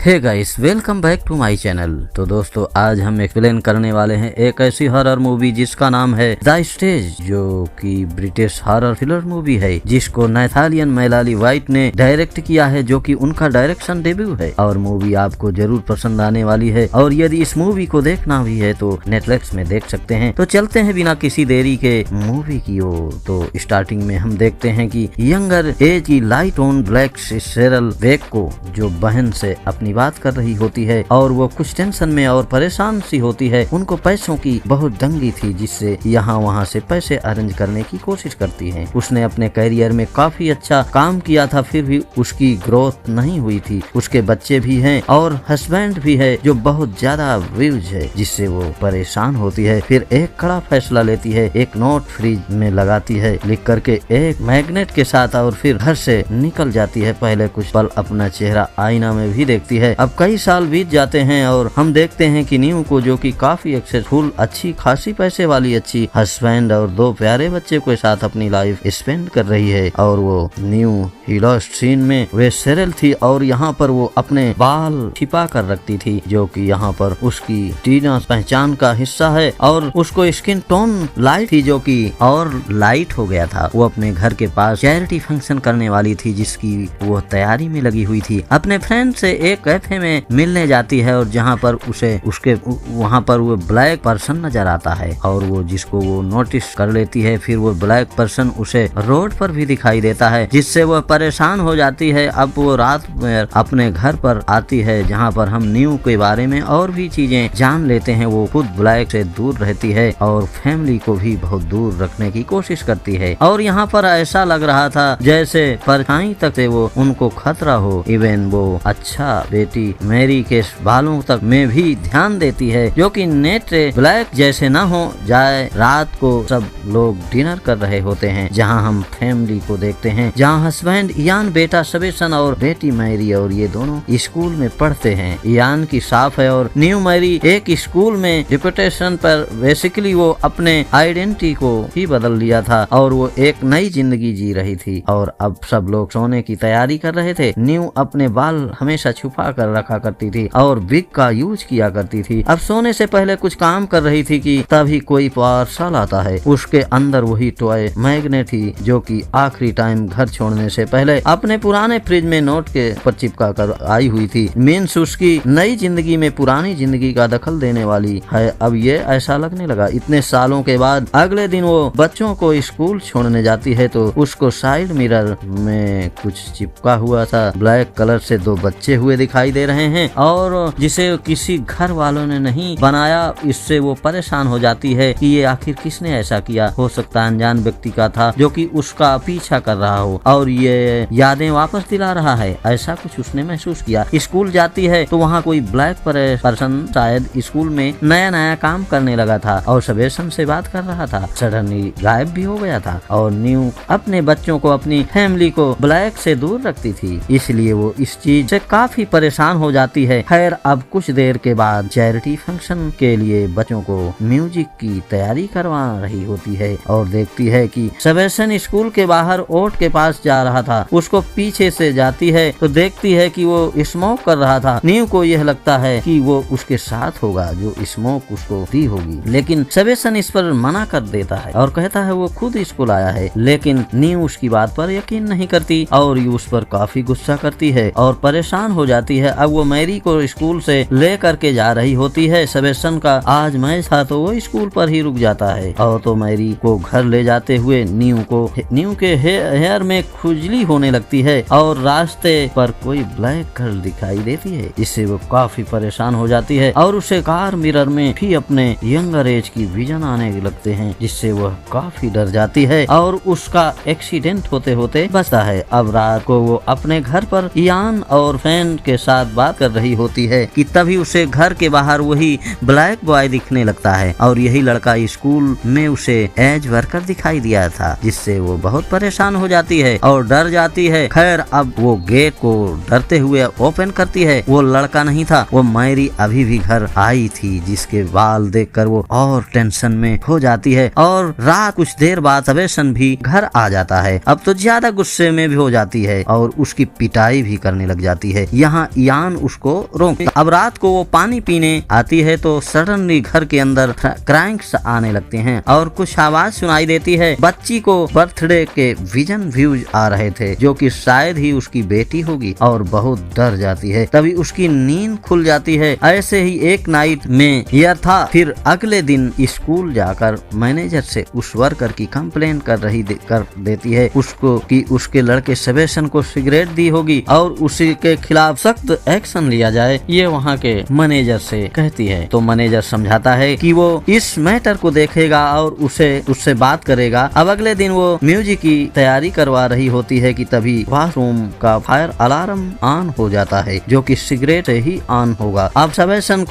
Hey guys, welcome back to my channel. तो दोस्तों, आज हम एक्सप्लेन करने वाले हैं एक ऐसी हॉरर मूवी जिसका नाम है द स्टेज, जो कि ब्रिटिश हॉरर थ्रिलर मूवी है जिसको नैथानियल मैलाली वाइट ने डायरेक्ट किया है, जो कि उनका डायरेक्शन डेब्यू है। और मूवी आपको जरूर पसंद आने वाली है। और यदि इस मूवी को देखना भी है तो नेटफ्लिक्स में देख सकते हैं। तो चलते हैं बिना किसी देरी के मूवी की ओर। तो स्टार्टिंग में हम देखते हैं कि यंगर एज की लाइट ऑन ब्लैक शेरल बेक को, जो बहन से अपनी बात कर रही होती है और वो कुछ टेंशन में और परेशान सी होती है। उनको पैसों की बहुत तंगी थी, जिससे यहाँ वहाँ से पैसे अरेंज करने की कोशिश करती है। उसने अपने करियर में काफी अच्छा काम किया था, फिर भी उसकी ग्रोथ नहीं हुई थी। उसके बच्चे भी हैं और हस्बैंड भी है जो बहुत ज्यादा व्यूज है, जिससे वो परेशान होती है। फिर एक कड़ा फैसला लेती है, एक नोट फ्रिज में लगाती है लिख करके एक मैग्नेट के साथ, और फिर घर से निकल जाती है। पहले कुछ पल अपना चेहरा आईना में भी देखती है। अब कई साल बीत जाते हैं और हम देखते हैं कि न्यू को, जो कि काफी सक्सेसफुल, अच्छी खासी पैसे वाली अच्छी हस्बैंड और 2 प्यारे बच्चे के साथ अपनी लाइफ स्पेंड कर रही है। और वो न्यू ही लॉस्ट सीन में वे सेरल थी और यहाँ पर वो अपने बाल छिपा कर रखती थी, जो कि यहाँ पर उसकी टीना पहचान का हिस्सा है। और उसको स्किन टोन लाइट थी, जो कि और लाइट हो गया था। वो अपने घर के पास चैरिटी फंक्शन करने वाली थी, जिसकी वो तैयारी में लगी हुई थी। अपने फ्रेंड से एक कैफे में मिलने जाती है और जहाँ पर उसके वहाँ पर वो ब्लैक पर्सन नजर आता है, और वो जिसको वो नोटिस कर लेती है। फिर वो ब्लैक पर्सन उसे रोड पर भी दिखाई देता है, जिससे वो परेशान हो जाती है। अब वो रात में अपने घर पर आती है, जहाँ पर हम न्यू के बारे में और भी चीजें जान लेते हैं। वो खुद ब्लैक से दूर रहती है और फैमिली को भी बहुत दूर रखने की कोशिश करती है। और यहाँ पर ऐसा लग रहा था जैसे परछाई तक से वो उनको खतरा हो। इवन वो अच्छा बेटी मैरी के बालों तक में भी ध्यान देती है, जो कि नेट ब्लैक जैसे न हो जाए। रात को सब लोग डिनर कर रहे होते हैं, जहां हम फैमिली को देखते हैं, जहां हस्बैंड इयान, बेटा सबेसन और बेटी मैरी, और ये दोनों स्कूल में पढ़ते हैं। इयान की साफ है और न्यू मैरी एक स्कूल में डिप्यूटेशन पर बेसिकली वो अपने आइडेंटिटी को ही बदल लिया था और वो एक नई जिंदगी जी रही थी। और अब सब लोग सोने की तैयारी कर रहे थे। न्यू अपने बाल हमेशा छुपा कर रखा करती थी और विग का यूज किया करती थी। अब सोने से पहले कुछ काम कर रही थी कि तभी कोई पार्सल आता है। उसके अंदर वही टॉय मैग्नेट थी, जो कि आखिरी टाइम घर छोड़ने से पहले अपने पुराने फ्रिज में नोट के पर चिपका कर आई हुई थी। मीन्स उसकी नई जिंदगी में पुरानी जिंदगी का दखल देने वाली है। अब ये ऐसा लगने लगा। इतने सालों के बाद अगले दिन वो बच्चों को स्कूल छोड़ने जाती है, तो उसको साइड मिरर में कुछ चिपका हुआ था। ब्लैक कलर से 2 बच्चे हुए दिखाई दे रहे हैं, और जिसे किसी घर वालों ने नहीं बनाया। इससे वो परेशान हो जाती है कि ये आखिर किसने ऐसा किया। हो सकता है अनजान व्यक्ति का था, जो कि उसका पीछा कर रहा हो और ये यादें वापस दिला रहा है। ऐसा कुछ उसने महसूस किया। स्कूल जाती है तो वहाँ कोई ब्लैक पर्सन शायद स्कूल में नया नया काम करने लगा था और सबेसन से बात कर रहा था। सडनली गायब भी हो गया था। और न्यू अपने बच्चों को, अपनी फैमिली को ब्लैक से दूर रखती थी, इसलिए वो इस चीज से काफी परेशान हो जाती है। खैर, अब कुछ देर के बाद चैरिटी फंक्शन के लिए बच्चों को म्यूजिक की तैयारी करवा रही होती है और देखती है कि सबेसन स्कूल के बाहर ओट के पास जा रहा था। उसको पीछे से जाती है तो देखती है कि वो स्मोक कर रहा था। न्यू को यह लगता है कि वो उसके साथ होगा, जो स्मोक उसको दी होगी, लेकिन सबेसन इस पर मना कर देता है और कहता है वो खुद स्कूल आया है। लेकिन न्यू उसकी बात पर यकीन नहीं करती और उस पर काफी गुस्सा करती है और परेशान हो जाती है। अब वो मैरी को स्कूल से ले करके जा रही होती है। सबेसन का आज मैच था तो वो स्कूल पर ही रुक जाता है। और तो मैरी को घर ले जाते हुए न्यू के हेयर में खुजली होने लगती है और रास्ते पर कोई ब्लैक गर्ल दिखाई देती है। इससे वो काफी परेशान हो जाती है और उसे कार मिरर में भी अपने यंगर एज की विजन आने लगते हैं, जिससे वह काफी डर जाती है और उसका एक्सीडेंट होते होते बचता है। अब रात को वो अपने घर पर इयान और फ्रेंड के साथ बात कर रही होती है कि तभी उसे घर के बाहर वही ब्लैक बॉय दिखने लगता है और यही लड़का स्कूल में उसे एज वर्कर दिखाई दिया था, जिससे वो बहुत परेशान हो जाती है और डर जाती है। खैर, अब वो गेट को डरते हुए ओपन करती है। वो लड़का नहीं था, वो मैरी अभी भी घर आई थी, जिसके बाल देखकर वो और टेंशन में हो जाती है। और रात कुछ देर बाद सबेसन भी घर आ जाता है। अब तो ज्यादा गुस्से में भी हो जाती है और उसकी पिटाई भी करने लग जाती है। यहाँ यान उसको रोकता। अब रात को वो पानी पीने आती है तो सडनली घर के अंदर क्रैंक्स आने लगते हैं और कुछ आवाज सुनाई देती है। बच्ची को बर्थडे के विजन व्यूज आ रहे थे जो कि शायद ही उसकी बेटी होगी और बहुत डर जाती है। तभी उसकी नींद खुल जाती है। ऐसे ही एक नाइट में यह था। फिर अगले दिन स्कूल जाकर मैनेजर से उस वर्कर की कंप्लेन कर देती है उसको कि उसके लड़के सेबेस्टियन को सिगरेट दी होगी और उसी के खिलाफ सख्त एक्शन लिया जाए। ये वहाँ के मैनेजर से कहती है तो मैनेजर समझाता है कि वो इस मैटर को देखेगा और उससे बात करेगा। अब अगले दिन वो म्यूजिक की तैयारी करवा रही होती है कि तभी वॉशरूम का फायर अलार्म ऑन हो जाता है जो कि सिगरेट से ही ऑन होगा। अब सेबेस्टियन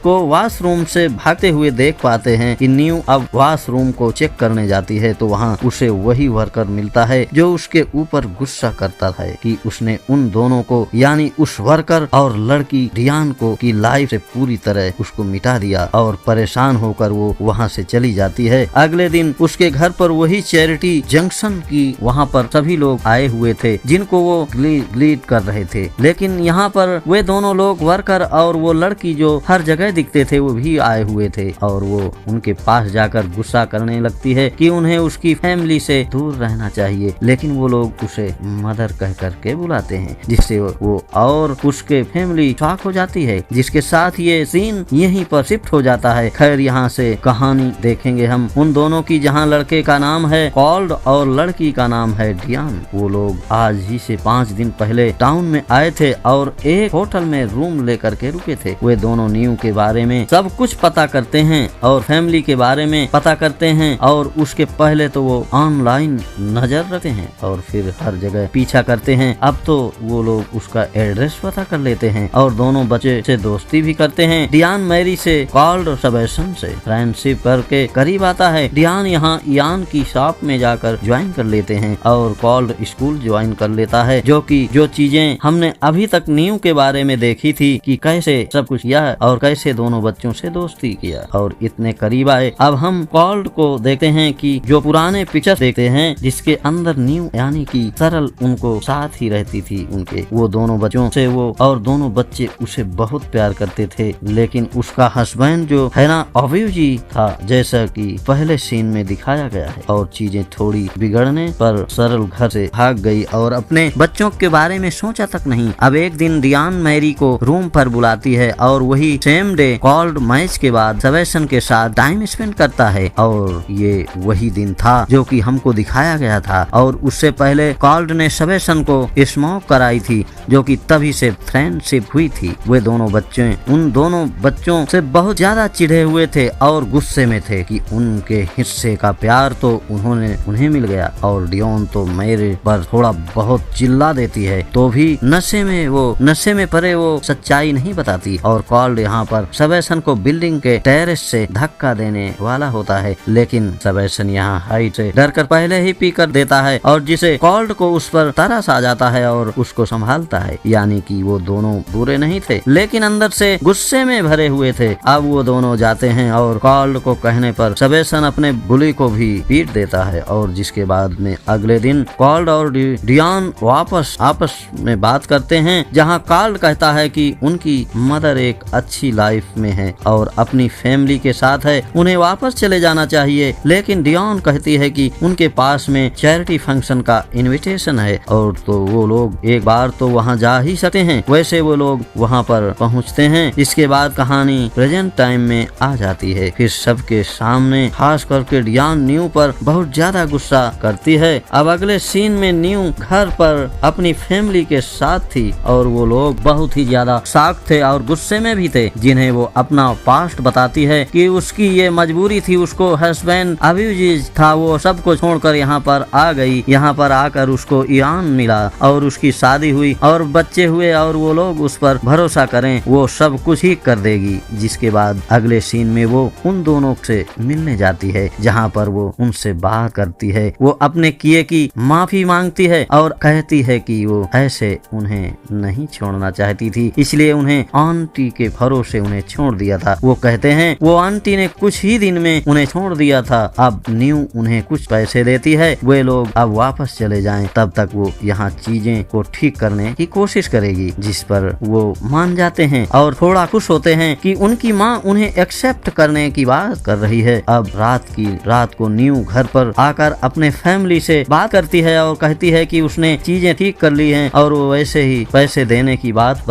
को वॉशरूम से भागते हुए देख पाते हैं कि न्यू अब वॉशरूम को चेक करने जाती है तो वहाँ उसे वही वर्कर मिलता है जो उसके ऊपर गुस्सा करता है कि उसने उन दोनों को यानी उस वर्कर और लड़की डियान को की लाइफ से पूरी तरह उसको मिटा दिया और परेशान होकर वो वहाँ से चली जाती है। अगले दिन उसके घर पर वही चैरिटी जंक्शन की वहाँ पर सभी लोग आए हुए थे जिनको वो ग्लीड कर रहे थे, लेकिन यहाँ पर वे दोनों लोग वर्कर और वो लड़की जो हर जगह दिखते थे वो भी आए हुए थे और वो उनके पास जाकर गुस्सा करने लगती है कि उन्हें उसकी फैमिली से दूर रहना चाहिए, लेकिन वो लोग उसे मदर कह करके बुलाते हैं जिससे वो और उसके फैमिली शॉक हो जाती है। जिसके साथ ये सीन यहीं पर शिफ्ट हो जाता है। खैर यहाँ से कहानी देखेंगे हम उन दोनों की जहाँ लड़के का नाम है कॉल्ड और लड़की का नाम है डियान। वो लोग आज ही से 5 दिन पहले टाउन में आए थे और एक होटल में रूम लेकर के रुके थे। वे दोनों न्यू के बारे में सब कुछ पता करते हैं और फैमिली के बारे में पता करते हैं और उसके पहले तो वो ऑनलाइन नजर रखते हैं और फिर हर जगह पीछा करते हैं। अब तो वो लोग उसका एड्रेस पता कर लेते हैं और दोनों बच्चे से दोस्ती भी करते हैं। डियान मैरी से कॉल्ड और सेबेस्टियन से फ्रेंडशिप करके करीब आता है। डियान यहाँ यान की शॉप में जाकर ज्वाइन कर लेते हैं और कॉल्ड स्कूल ज्वाइन कर लेता है जो चीजें हमने अभी तक न्यू के बारे में देखी थी कि कैसे सब कुछ किया और कैसे दोनों बच्चों से दोस्ती किया और इतने करीब आए। अब हम कॉल्ड को देखते हैं कि जो पुराने पिक्चर देखते हैं जिसके अंदर न्यू यानी कि सरल उनको साथ ही रहती थी उनके वो दोनों बच्चों से वो और दोनों बच्चे उसे बहुत प्यार करते थे, लेकिन उसका हस्बैंड जो है ना अभिव जी था जैसा कि पहले सीन में दिखाया गया है और चीजें थोड़ी बिगड़ने पर सरल घर से भाग गई और अपने बच्चों के बारे में सोचा तक नहीं। अब एक दिन डियान मैरी को रूम पर बुलाती है और वही सेम डे कॉल्ड मैच के बाद सेबेस्टियन के साथ टाइम स्पेंड करता है और ये वही दिन था जो कि हमको दिखाया गया था और उससे पहले कॉल्ड ने सेबेस्टियन को स्मोक कराई थी जो कि तभी से फ्रेंडशिप हुई थी। वे दोनों बच्चे उन दोनों बच्चों से बहुत ज्यादा चिढ़े हुए थे और गुस्से में थे कि उनके हिस्से का प्यार तो उन्हें मिल गया और डियान तो मेरे पर थोड़ा बहुत चिल्ला देती है तो भी नशे में परे वो सच्चाई नहीं बताती और कॉल्ड यहाँ पर सेबेस्टियन को बिल्डिंग के टेरेस से धक्का देने वाला होता है, लेकिन सेबेस्टियन यहाँ हाइट से डर कर पहले ही पी कर देता है और जिसे कॉल्ड को उस पर तरस आ जाता है और उसको संभालता है। यानी कि वो दोनों बुरे नहीं थे लेकिन अंदर से गुस्से में भरे हुए थे। अब वो दोनों जाते हैं और कॉल्ड को कहने पर सेबेस्टियन अपने बुली को भी पीट देता है और जिसके बाद में अगले दिन कॉल्ड और डियान आपस में बात करते हैं जहाँ कॉल्ड कहता है कि उनकी मदर एक अच्छी लाइफ में है और अपनी फैमिली के साथ है, उन्हें वापस चले जाना चाहिए, लेकिन डियान कहती है कि उनके पास में चैरिटी फंक्शन का इनविटेशन है और तो वो लोग एक बार तो वहाँ जा ही सकते हैं। वैसे वो लोग वहाँ पर पहुँचते हैं। इसके बाद कहानी प्रेजेंट टाइम में आ जाती है। फिर सबके सामने खास करके डियान न्यू पर बहुत ज्यादा गुस्सा करती है। अब अगले सीन में न्यू घर पर अपनी फैमिली के साथ थी और वो लोग बहुत ही ज्यादा शॉक थे और गुस्से में भी थे, जिन्हें वो अपना पास्ट बताती है कि उसकी ये मजबूरी थी। उसको हस्बैंड अभिजीत था, वो सबको छोड़कर यहाँ पर आ गई। यहाँ पर आकर उसको ईरान मिला और उसकी शादी हुई और बच्चे हुए और वो लोग उस पर भरोसा करें वो सब कुछ ही कर देगी। जिसके बाद अगले सीन में वो उन दोनों से मिलने जाती है जहाँ पर वो उनसे बात करती है। वो अपने किए की माफी मांगती है और कहती है कि वो ऐसे उन्हें नहीं छोड़ना चाहती थी, इसलिए उन्हें आंटी के भरोसे उन्हें छोड़ दिया था। वो कहते हैं वो आंटी ने कुछ ही दिन में उन्हें छोड़ दिया था। अब न्यू उन्हें कुछ पैसे देती है, वे लोग अब वापस चले जाएं, तब तक वो यहाँ चीजें को ठीक करने की कोशिश कोशिश करेगी, जिस पर वो मान जाते हैं और थोड़ा खुश होते हैं कि उनकी माँ उन्हें एक्सेप्ट करने की बात कर रही है। अब रात को न्यू घर पर आकर अपने फैमिली से बात करती है और कहती है कि उसने चीजें ठीक कर ली हैं और वो वैसे ही पैसे देने की बात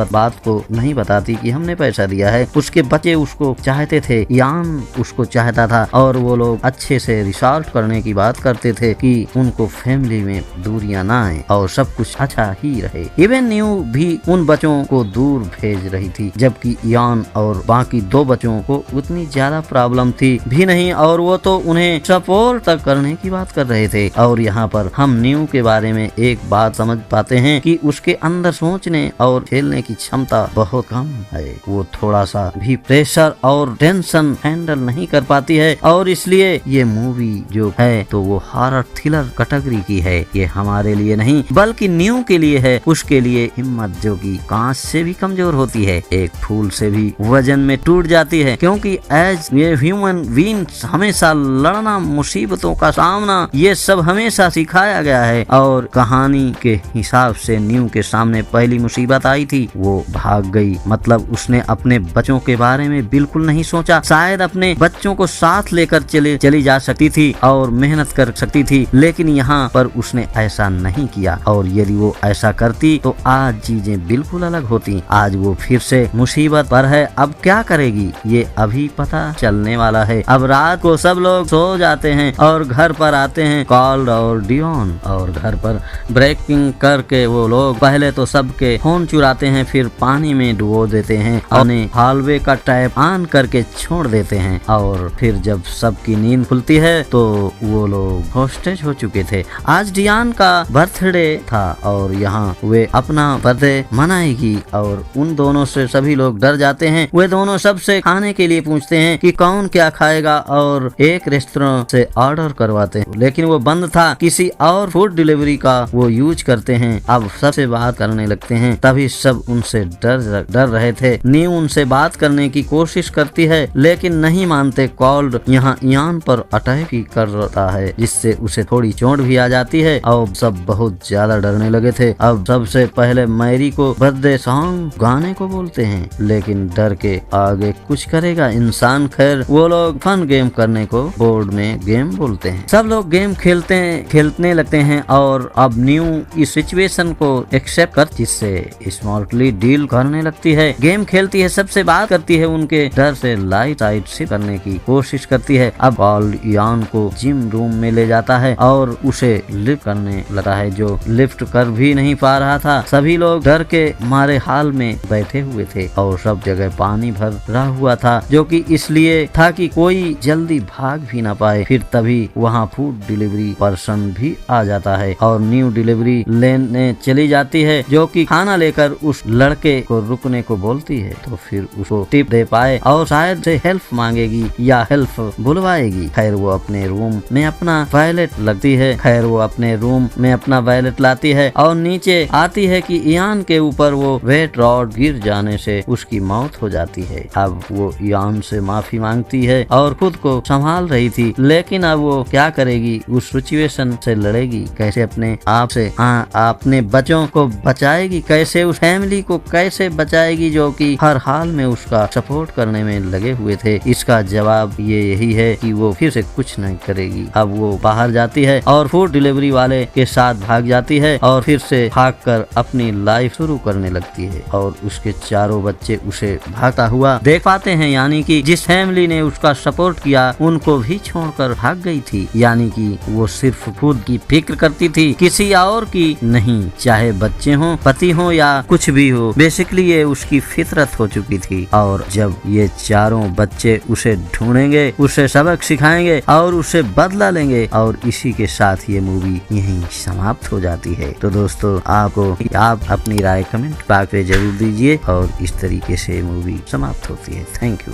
को नहीं बताती कि हमने पैसा दिया है। उसके बच्चे उसको चाहते थे, यान उसको चाहता था और वो लोग अच्छे से रिसॉल्व करने की बात करते थे कि उनको फैमिली में दूरियां ना आए और सब कुछ अच्छा ही रहे। इवन न्यू भी उन बच्चों को दूर भेज रही थी, जबकि यान और बाकी 2 बच्चों को उतनी ज्यादा प्रॉब्लम थी भी नहीं और वो तो उन्हें सपोर्ट तक करने की बात कर रहे थे। और यहाँ पर हम न्यू के बारे में एक बात समझ पाते हैं कि उसके अंदर सोचने और खेलने की क्षमता बहुत कम है। वो थोड़ा सा भी प्रेशर और टेंशन हैंडल नहीं कर पाती है और इसलिए ये मूवी जो है तो वो हॉरर थ्रिलर कैटेगरी की है। ये हमारे लिए नहीं बल्कि न्यू के लिए है। उसके लिए हिम्मत जो कि कांच से भी कमजोर होती है, एक फूल से भी वजन में टूट जाती है, क्योंकि एज ये ह्यूमन बीइंग्स हमेशा लड़ना, मुसीबतों का सामना, ये सब हमेशा सिखाया गया है। और कहानी के हिसाब से न्यू के सामने पहली मुसीबत आई थी, वो भाग गई। मतलब उसने अपने बच्चों के बारे में बिल्कुल नहीं सोचा। शायद अपने बच्चों को साथ लेकर चली जा सकती थी और मेहनत कर सकती थी, लेकिन यहाँ पर उसने ऐसा नहीं किया। और यदि वो ऐसा करती तो आज चीजें बिल्कुल अलग होती। आज वो फिर से मुसीबत पर है। अब क्या करेगी ये अभी पता चलने वाला है। अब रात को सब लोग सो जाते हैं और घर पर आते हैं कॉल्ड और डियोन, और घर पर ब्रेकिंग करके वो लोग पहले तो सबके फोन चुराते हैं, फिर पानी में डुबो देते हैं और हॉलवे का टैप ऑन करके छोड़ देते हैं। और फिर जब सबकी नींद खुलती है तो वो लोग होस्टेज हो चुके थे। आज डियान का बर्थडे था और यहाँ वे अपना बर्थडे मनाएगी और उन दोनों से सभी लोग डर जाते हैं। वे दोनों सबसे खाने के लिए पूछते हैं कि कौन क्या खाएगा और एक रेस्टोरेंट से ऑर्डर करवाते हैं, लेकिन वो बंद था। किसी और फूड डिलीवरी का वो यूज करते हैं। अब सबसे बात करने लगते हैं, तभी सब उनसे डर रहे थे। न्यू उनसे बात करने की कोशिश करती है लेकिन नहीं मानते। कॉल्ड यहाँ यान पर अटैक ही कर रहा है, जिससे उसे थोड़ी चोट भी आ जाती है और सब बहुत ज्यादा डरने लगे थे। अब सबसे पहले मैरी को बर्थडे सॉन्ग गाने को बोलते हैं, लेकिन डर के आगे कुछ करेगा इंसान। खैर वो लोग फन गेम करने को बोर्ड में गेम बोलते हैं। सब लोग गेम खेलने लगते हैं और अब न्यू इस सिचुएशन को एक्सेप्ट कर जिससे स्मार्टली डील करने लगती है। गेम खेलती है, सबसे बात करती है, उनके डर से लाइट से करने की कोशिश करती है। अब कॉल्ड यान को जिम रूम में ले जाता है और उसे लिफ्ट करने लगा है, जो लिफ्ट कर भी नहीं पा रहा था। सभी लोग डर के मारे हाल में बैठे हुए थे और सब जगह पानी भर रहा हुआ था, जो कि इसलिए था कि कोई जल्दी भाग भी ना पाए। फिर तभी वहाँ फूड डिलीवरी पर्सन भी आ जाता है और न्यू डिलीवरी लेने चली जाती है, जो कि खाना लेकर उस लड़के को रुकने को बोलती है। तो फिर उसको टिप दे पाए और शायद से हेल्प मांगेगी या हेल्प बुलवाएगी। खैर वो अपने रूम में अपना वॉलेट लाती है और नीचे आती है कि यान के ऊपर वो वेट रॉड गिर जाने से उसकी मौत हो जाती है। अब वो यान से माफी मांगती है और खुद को संभाल रही थी, लेकिन अब वो क्या करेगी, उस सिचुएशन से लड़ेगी कैसे, अपने आप से अपने बच्चों को बचाएगी कैसे, उस फैमिली को कैसे बचाएगी जो कि हर हाल में उसका सपोर्ट करने में लगे हुए थे। इसका जवाब यही है कि वो फिर से कुछ नहीं करेगी। अब वो बाहर जाती है और फूड डिलीवरी वाले के साथ भाग जाती है और फिर से भागकर अपनी लाइफ शुरू करने लगती है और उसके चारों बच्चे उसे भागता हुआ देख पाते हैं। यानी कि जिस फैमिली ने उसका सपोर्ट किया उनको भी छोड़कर भाग गई थी। यानी कि वो सिर्फ खुद की फिक्र करती थी, किसी और की नहीं, चाहे बच्चे हों, पति हो या कुछ भी हो। बेसिकली ये उसकी फितरत हो चुकी थी। और जब ये चारों बच्चे उसे ढूंढेंगे, उसे सबक सिखाएंगे और उसे बदला लेंगे, और इसी के साथ ये मूवी यहीं समाप्त हो जाती है। तो दोस्तों आप अपनी राय कमेंट बॉक्स में जरूर दीजिए और इस तरीके से मूवी समाप्त होती है। Thank you.